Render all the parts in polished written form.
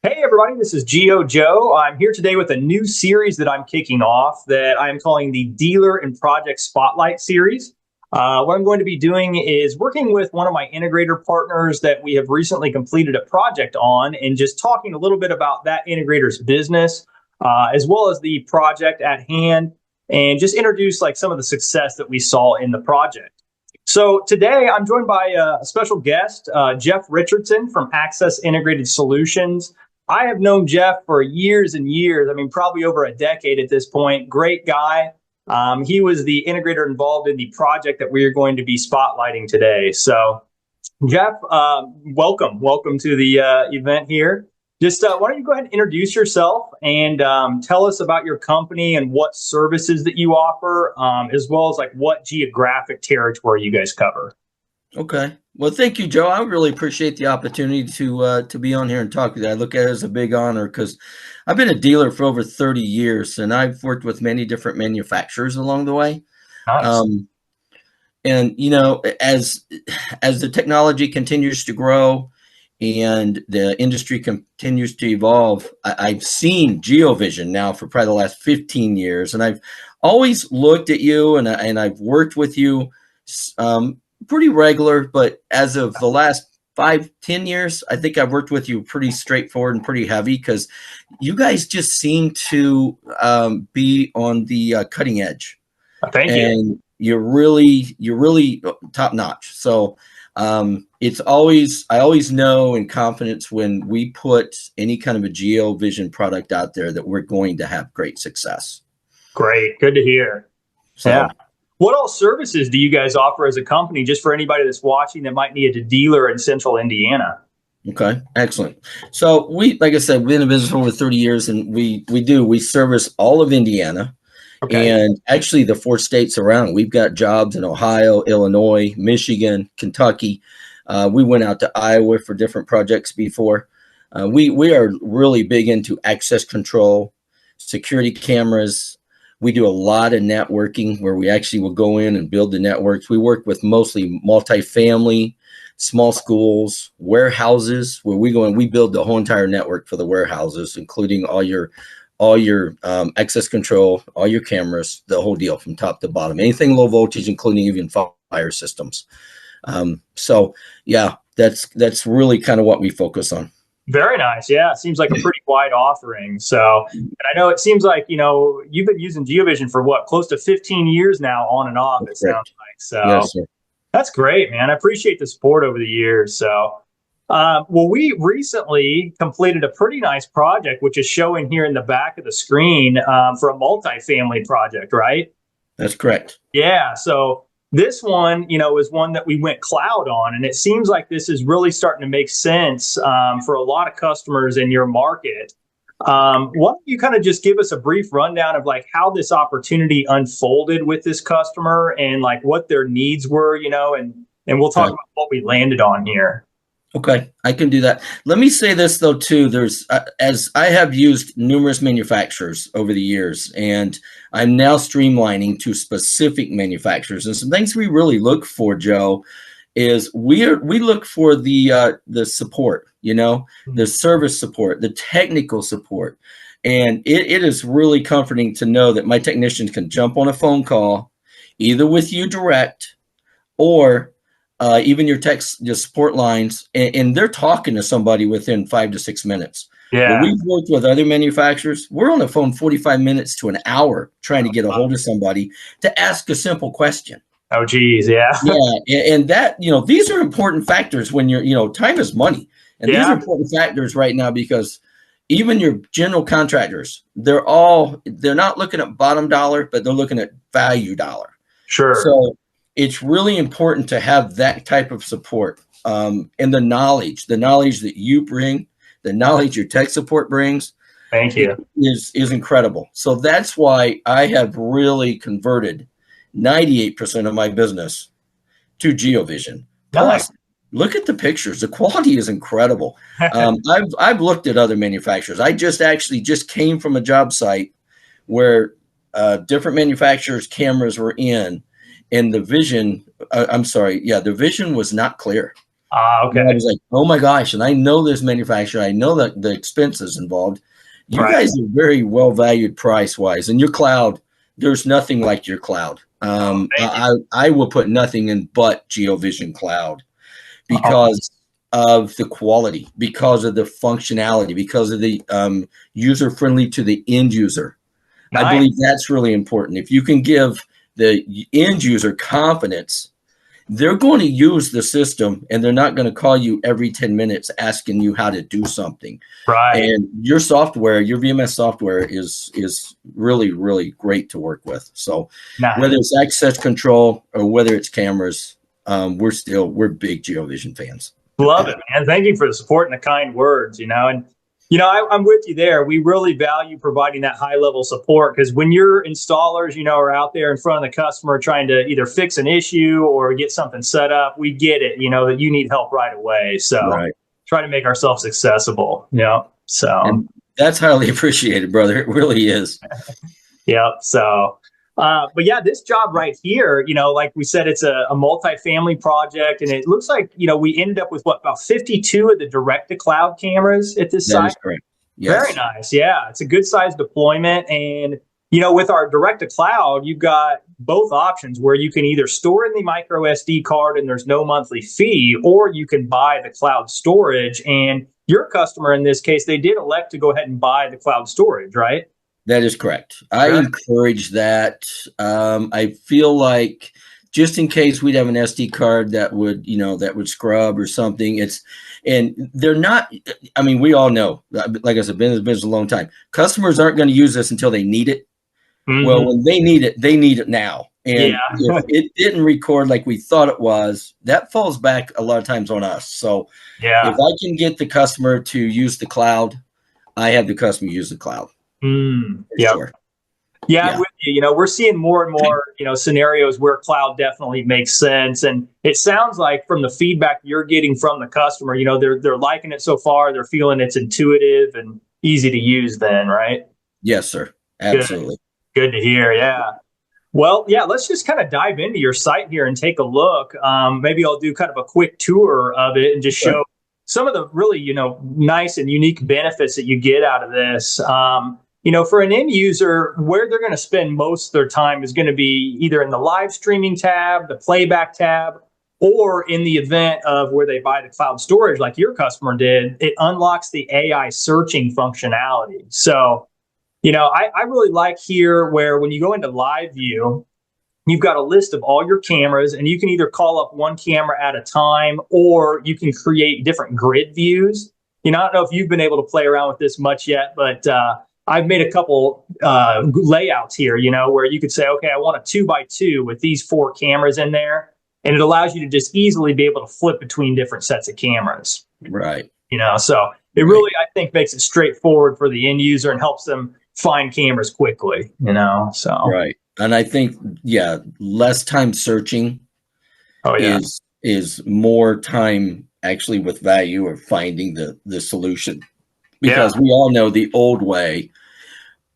Hey everybody, this is Geo Joe. I'm here today with a new series that I'm kicking off that I'm calling the Dealer and Project Spotlight series. What I'm going to be doing is working with one of my integrator partners that we have recently completed a project on and just talking a little bit about that integrator's business, as well as the project at hand, and just introduce like some of the success that we saw in the project. So today I'm joined by a special guest, Jeff Richardson from Access Integrated Solutions. I have known Jeff for years and years. I mean, probably over a decade at this point. Great guy. He was the integrator involved in the project that we are going to be spotlighting today. So, Jeff, welcome to the event here. Just why don't you go ahead and introduce yourself and tell us about your company and what services that you offer, as well as like what geographic territory you guys cover. Okay. Well, thank you, Joe. I really appreciate the opportunity to be on here and talk with you. I look at it as a big honor because I've been a dealer for over 30 years, and I've worked with many different manufacturers along the way. Nice. Um, and as the technology continues to grow and the industry continues to evolve, I've seen GeoVision now for probably the last 15 years, and I've always looked at you and I've worked with you. Um, Pretty regular, but as of the last 5, 10 years, I think I've worked with you pretty straightforward and pretty heavy because you guys just seem to be on the cutting edge, Thank you. and you're really top notch. So I always know in confidence when we put any kind of a Geo Vision product out there that we're going to have great success. Great. Good to hear. Yeah. So. What all services do you guys offer as a company, just for anybody that's watching that might need a dealer in central Indiana? Okay, excellent. So like I said, we've been in business for over 30 years, and we service all of Indiana Okay. and actually the 4 states around. We've got jobs in Ohio, Illinois, Michigan, Kentucky. We went out to Iowa for different projects before. We are really big into access control, security cameras. We do a lot of networking where we actually will go in and build the networks. We work with mostly multifamily, small schools, warehouses, where we go and we build the whole entire network for the warehouses, including all your access control, all your cameras, the whole deal from top to bottom. Anything low voltage, including even fire systems. So yeah, that's really kind of what we focus on. Very nice. Yeah, it seems like a pretty wide offering. So, and I know it seems like, you've been using GeoVision for what, close to 15 years now, on and off, it That's sounds correct. like. So, Yes, sir. that's great, man. I appreciate the support over the years. So, well, we recently completed a pretty nice project, which is showing here in the back of the screen, for a multifamily project, right? That's correct. Yeah. So this one, is one that we went cloud on, and it seems like this is really starting to make sense for a lot of customers in your market. Why don't you kind of just give us a brief rundown of like how this opportunity unfolded with this customer and like what their needs were, and we'll talk Okay. about what we landed on here. Okay, I can do that. Let me say this though too. There's as I have used numerous manufacturers over the years, and I'm now streamlining to specific manufacturers. And some things we really look for, Joe, is we look for the support, the service support, the technical support, and it is really comforting to know that my technicians can jump on a phone call, either with you direct or even your support lines, and they're talking to somebody within 5 to 6 minutes. Where Yeah. we've worked with other manufacturers, we're on the phone 45 minutes to an hour trying to get a hold of somebody to ask a simple question. Oh, geez. Yeah. Yeah, and that, these are important factors when time is money. And these are Yeah. important factors right now because even your general contractors, they're not looking at bottom dollar, but they're looking at value dollar. Sure. So it's really important to have that type of support, and the knowledge that you bring, the knowledge your tech support brings Thank you. is incredible. So that's why I have really converted 98% of my business to GeoVision. Nice. Plus, look at the pictures. The quality is incredible. I've looked at other manufacturers. I just came from a job site where different manufacturers' cameras were in, and the vision was not clear. Okay. And I was like, oh my gosh. And I know this manufacturer, I know that the expenses involved. You Right. guys are very well valued price wise. And your cloud, there's nothing like your cloud. Oh, thank you. I will put nothing in but GeoVision Cloud Oh, because of the quality, because of the functionality, because of the user friendly to the end user. I nice. believe that's really important. If you can give the end user confidence, they're going to use the system and they're not going to call you every 10 minutes asking you how to do something. Right. And your software, your VMS software is really, really great to work with. So whether Nice. it's access control or whether it's cameras, we're big GeoVision fans. Love it, man. Thank you for the support and the kind words, and I'm with you there. We really value providing that high level support because when your installers, are out there in front of the customer trying to either fix an issue or get something set up, we get it, that you need help right away. So Right. try to make ourselves accessible. So And that's highly appreciated, brother. It really is. yeah. But yeah, this job right here, like we said, it's a multifamily project, and it looks like, we ended up with about 52 of the direct to cloud cameras at this That site. is correct. Very Yes. nice. Yeah, it's a good size deployment. And, with our direct to cloud, you've got both options where you can either store in the micro SD card and there's no monthly fee, or you can buy the cloud storage. And your customer, in this case, they did elect to go ahead and buy the cloud storage, right? That is correct. I Very. encourage that. I feel like just in case we'd have an SD card that would scrub or something. And they're not. I mean, we all know. Like I said, been in the business a long time. Customers aren't going to use this until they need it. Mm-hmm. Well, when they need it now. Yeah. And if it didn't record like we thought it was, that falls back a lot of times on us. So if Yeah. I can get the customer to use the cloud, I have the customer use the cloud for Yep. sure. Yeah, I'm Yeah. with you. We're seeing more and more, scenarios where cloud definitely makes sense. And it sounds like from the feedback you're getting from the customer, they're liking it so far. They're feeling it's intuitive and easy to use then, right? Yes, sir. Good. Absolutely. Good to hear. Yeah. Well, yeah, let's just kind of dive into your site here and take a look. Maybe I'll do kind of a quick tour of it and just Sure. show some of the really, nice and unique benefits that you get out of this. For an end user, where they're going to spend most of their time is going to be either in the live streaming tab, the playback tab, or in the event of where they buy the cloud storage like your customer did, it unlocks the AI searching functionality. So, I really like here where when you go into live view, you've got a list of all your cameras and you can either call up one camera at a time or you can create different grid views. I don't know if you've been able to play around with this much yet, but I've made a couple layouts here, where you could say, okay, I want a 2x2 with these 4 cameras in there. And it allows you to just easily be able to flip between different sets of cameras. Right. So it Right. really, I think, makes it straightforward for the end user and helps them find cameras quickly, so. Right. And I think, yeah, less time searching Oh yeah. is more time actually with value or finding the solution. Yeah. Because we all know the old way,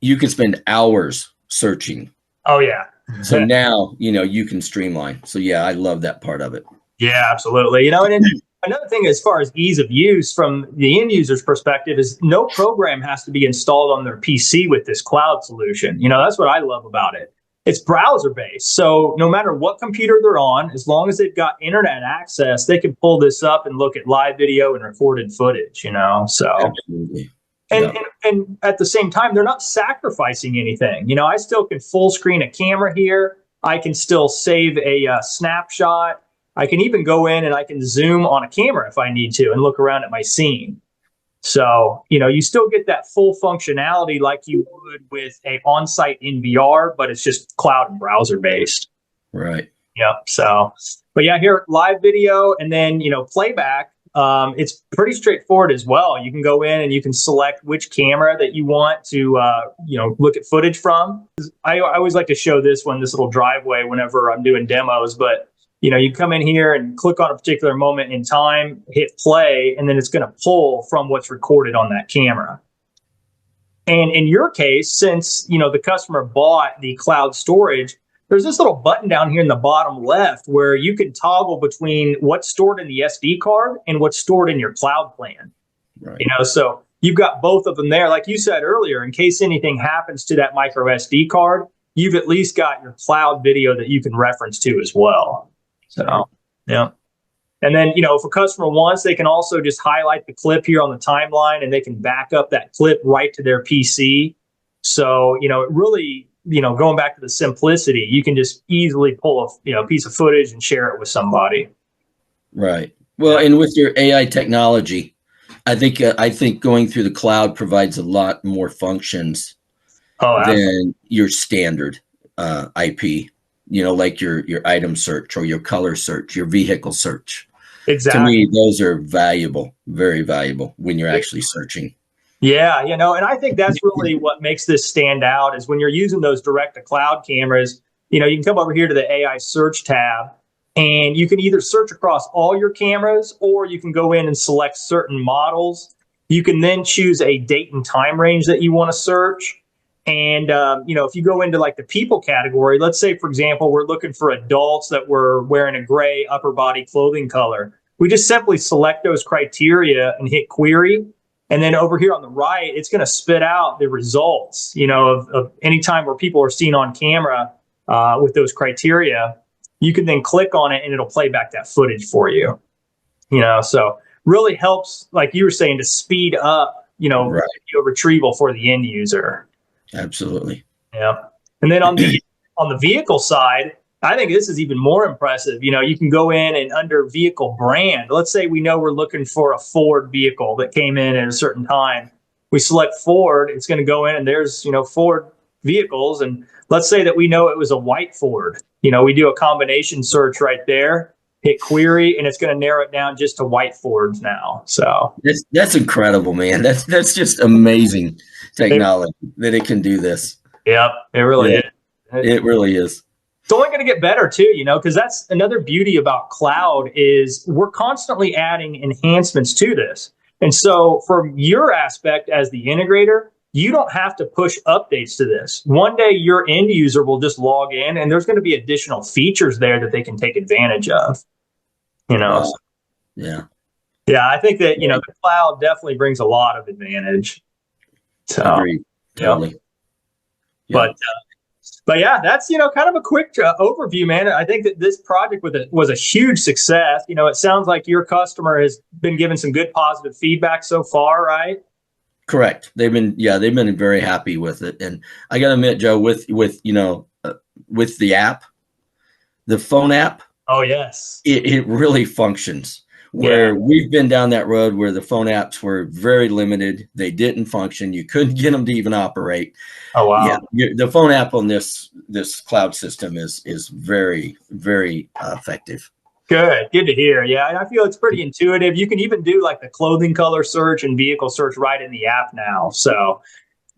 you can spend hours searching. Oh yeah. So now, you can streamline. So yeah, I love that part of it. Yeah, absolutely. And then another thing as far as ease of use from the end user's perspective is no program has to be installed on their PC with this cloud solution. That's what I love about it. It's browser based. So no matter what computer they're on, as long as they've got internet access, they can pull this up and look at live video and recorded footage, So Absolutely. And, Yeah. and at the same time, they're not sacrificing anything. I still can full screen a camera here. I can still save a snapshot. I can even go in and I can zoom on a camera if I need to and look around at my scene. So, you still get that full functionality like you would with a on-site NVR, but it's just cloud and browser based. Right. Yep. So, but yeah, here live video and then, playback. It's pretty straightforward as well. You can go in and you can select which camera that you want to, look at footage from. I always like to show this little driveway whenever I'm doing demos, but you come in here and click on a particular moment in time, hit play, and then it's going to pull from what's recorded on that camera. And in your case, since, the customer bought the cloud storage, there's this little button down here in the bottom left where you can toggle between what's stored in the SD card and what's stored in your cloud plan. Right. So you've got both of them there. Like you said earlier, in case anything happens to that micro SD card, you've at least got your cloud video that you can reference to as well. So, yeah. And then, if a customer wants, they can also just highlight the clip here on the timeline and they can back up that clip right to their PC. So, it really, going back to the simplicity, you can just easily pull a piece of footage and share it with somebody. Right. Well, and with your AI technology, I think going through the cloud provides a lot more functions than your standard IP. Like your item search or your color search, your vehicle search. Exactly. To me, those are valuable, very valuable when you're actually searching. Yeah, and I think that's really what makes this stand out is when you're using those direct to cloud cameras, you can come over here to the AI search tab and you can either search across all your cameras or you can go in and select certain models. You can then choose a date and time range that you want to search. And, if you go into like the people category, let's say, for example, we're looking for adults that were wearing a gray upper body clothing color. We just simply select those criteria and hit query. And then over here on the right, it's going to spit out the results, of any time where people are seen on camera with those criteria. You can then click on it and it'll play back that footage for you. So really helps, like you were saying, to speed up, Right. video retrieval for the end user. Absolutely. Yeah. And then on the vehicle side, I think this is even more impressive. You can go in and under vehicle brand, let's say we know we're looking for a Ford vehicle that came in at a certain time. We select Ford, it's going to go in and there's, Ford vehicles. And let's say that we know it was a white Ford. We do a combination search right there, hit query, and it's going to narrow it down just to white Fords now. So that's incredible, man. That's just amazing technology that it can do this. Yep, it really is. It really is. It's only going to get better too, because that's another beauty about cloud is we're constantly adding enhancements to this. And so from your aspect as the integrator, you don't have to push updates to this. One day your end user will just log in and there's going to be additional features there that they can take advantage of. Wow. Yeah. Yeah, I think that, the cloud definitely brings a lot of advantage. So, agreed. Totally. Yeah. But yeah, that's, kind of a quick overview, man. I think that this project was a huge success. It sounds like your customer has been given some good positive feedback so far, right? Correct. They've been very happy with it. And I got to admit, Joe, with the app, the phone app. Oh, yes. It really functions. Where we've been down that road where the phone apps were very limited. They didn't function. You couldn't get them to even operate. Oh, wow. Yeah. The phone app on this cloud system is very, very effective. Good to hear. Yeah, and I feel it's pretty intuitive. You can even do like the clothing color search and vehicle search right in the app now. So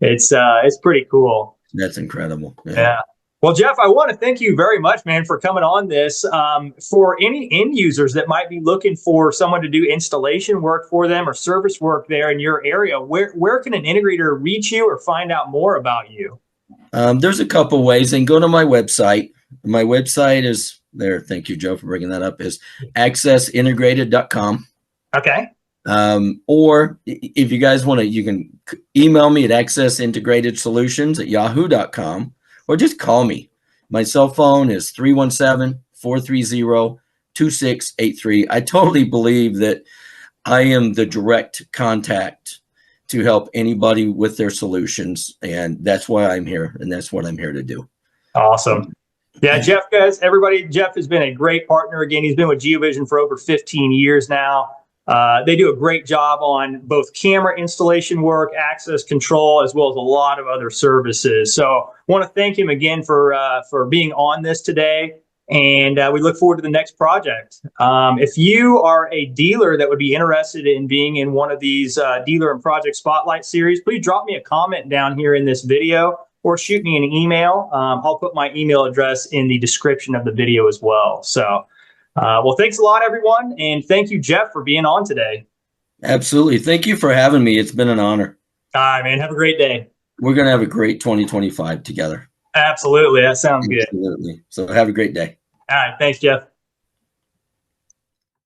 it's pretty cool. That's incredible. Yeah. Well, Jeff, I want to thank you very much, man, for coming on this. For any end users that might be looking for someone to do installation work for them or service work there in your area, where can an integrator reach you or find out more about you? There's a couple ways. They can go to my website. My website is there. Thank you, Joe, for bringing that up. Is accessintegrated.com. Okay. Or if you guys want to, you can email me at accessintegratedsolutions@yahoo.com. Or just call me. My cell phone is 317-430-2683. I totally believe that I am the direct contact to help anybody with their solutions. And that's why I'm here. And that's what I'm here to do. Awesome. Yeah, Jeff, guys, everybody, Jeff has been a great partner. Again, he's been with GeoVision for over 15 years now. They do a great job on both camera installation work, access control, as well as a lot of other services. So I want to thank him again for being on this today. And we look forward to the next project. If you are a dealer that would be interested in being in one of these dealer and project spotlight series, please drop me a comment down here in this video or shoot me an email. I'll put my email address in the description of the video as well. So well, thanks a lot, everyone. And thank you, Jeff, for being on today. Absolutely. Thank you for having me. It's been an honor. All right, man. Have a great day. We're going to have a great 2025 together. Absolutely. That sounds good. Absolutely. So have a great day. All right. Thanks, Jeff.